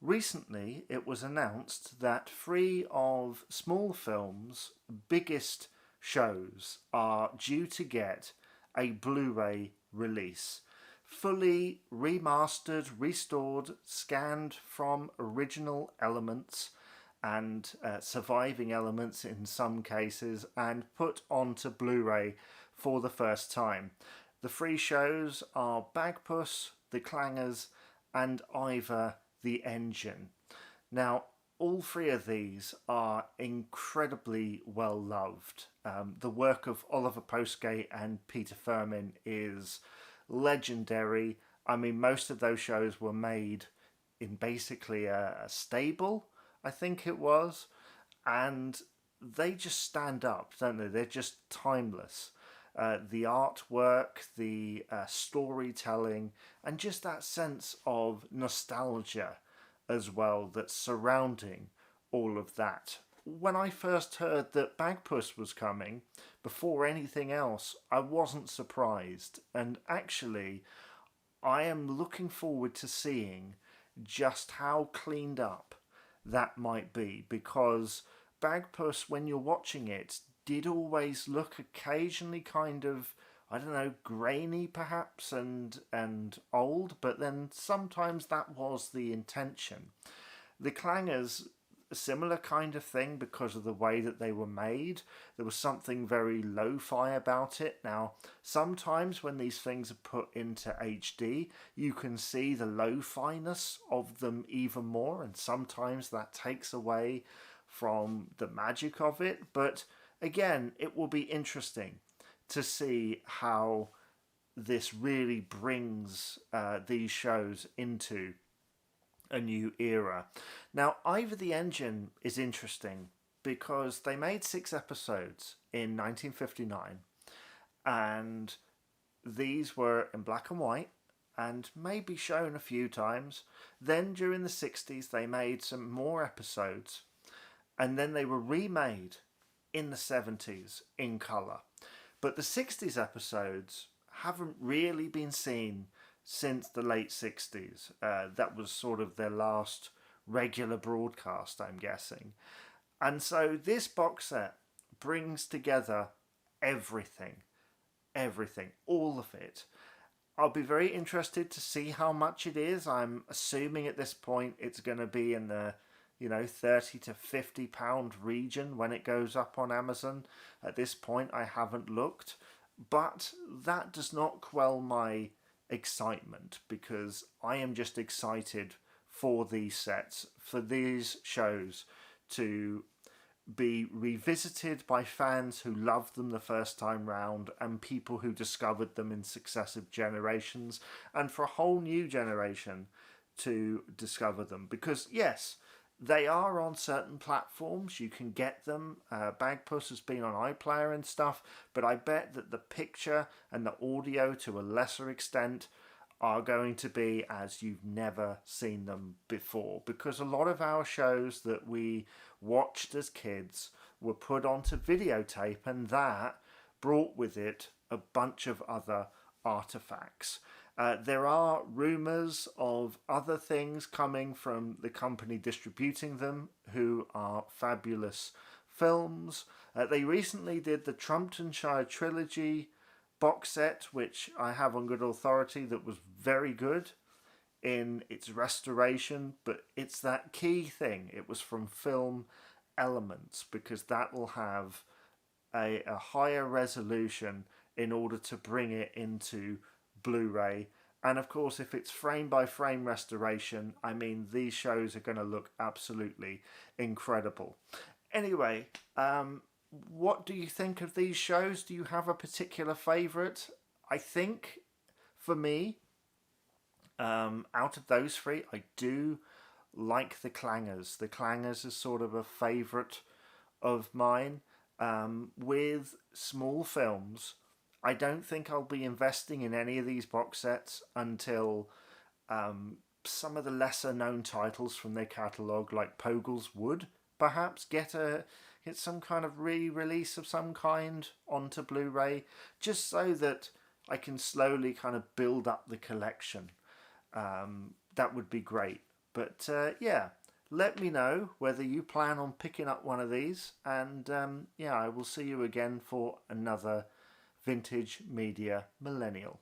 recently it was announced that three of Smallfilms' biggest shows are due to get a Blu-ray release. Fully remastered, restored, scanned from original elements and surviving elements in some cases, and put onto Blu-ray for the first time. The three shows are Bagpuss, The Clangers and Ivor the Engine. Now, all three of these are incredibly well loved. The work of Oliver Postgate and Peter Firmin is legendary. I mean, most of those shows were made in basically a stable, I think it was, and they just stand up, don't they? They're just timeless. The artwork, the storytelling, and just that sense of nostalgia as well that's surrounding all of that. When I first heard that Bagpuss was coming, before anything else, I wasn't surprised. And actually, I am looking forward to seeing just how cleaned up that might be, because Bagpuss, when you're watching it, did always look occasionally kind of, I don't know, grainy perhaps and old, but then sometimes that was the intention. The Clangers, a similar kind of thing because of the way that they were made. There was something very lo-fi about it. Now, sometimes when these things are put into HD, you can see the lo-fi-ness of them even more, and sometimes that takes away from the magic of it. But again, it will be interesting to see how this really brings these shows into a new era. Now, Ivor the Engine is interesting because they made 6 episodes in 1959, and these were in black and white and maybe shown a few times. Then during the 60s they made some more episodes, and then they were remade in the 70s in colour. But the 60s episodes haven't really been seen since the late 60s. That was sort of their last regular broadcast, I'm guessing. And so this box set brings together everything, all of it. I'll be very interested to see how much it is. I'm assuming at this point it's going to be in the 30 to 50 pound region when it goes up on Amazon. At this point I haven't looked, but that does not quell my excitement, because I am just excited for these sets, for these shows to be revisited by fans who loved them the first time round and people who discovered them in successive generations, and for a whole new generation to discover them. Because yes, they are on certain platforms, you can get them. Bagpuss has been on iPlayer and stuff, but I bet that the picture and the audio to a lesser extent are going to be as you've never seen them before, because a lot of our shows that we watched as kids were put onto videotape, and that brought with it a bunch of other artifacts. There are rumours of other things coming from the company distributing them, who are Fabulous Films. They recently did the Trumptonshire Trilogy box set, which I have on good authority, that was very good in its restoration, but it's that key thing. It was from Film Elements, because that will have a higher resolution in order to bring it into Blu-ray. And of course, if it's frame by frame restoration, I mean, these shows are going to look absolutely incredible. Anyway, what do you think of these shows? Do you have a particular favourite? I think for me, out of those three, I do like the Clangers. The Clangers is sort of a favourite of mine. With Smallfilms, I don't think I'll be investing in any of these box sets until some of the lesser known titles from their catalogue, like Pogle's would perhaps get some kind of re-release of some kind onto Blu-ray, just so that I can slowly kind of build up the collection. That would be great. But yeah, let me know whether you plan on picking up one of these, and yeah, I will see you again for another Vintage Media Millennial.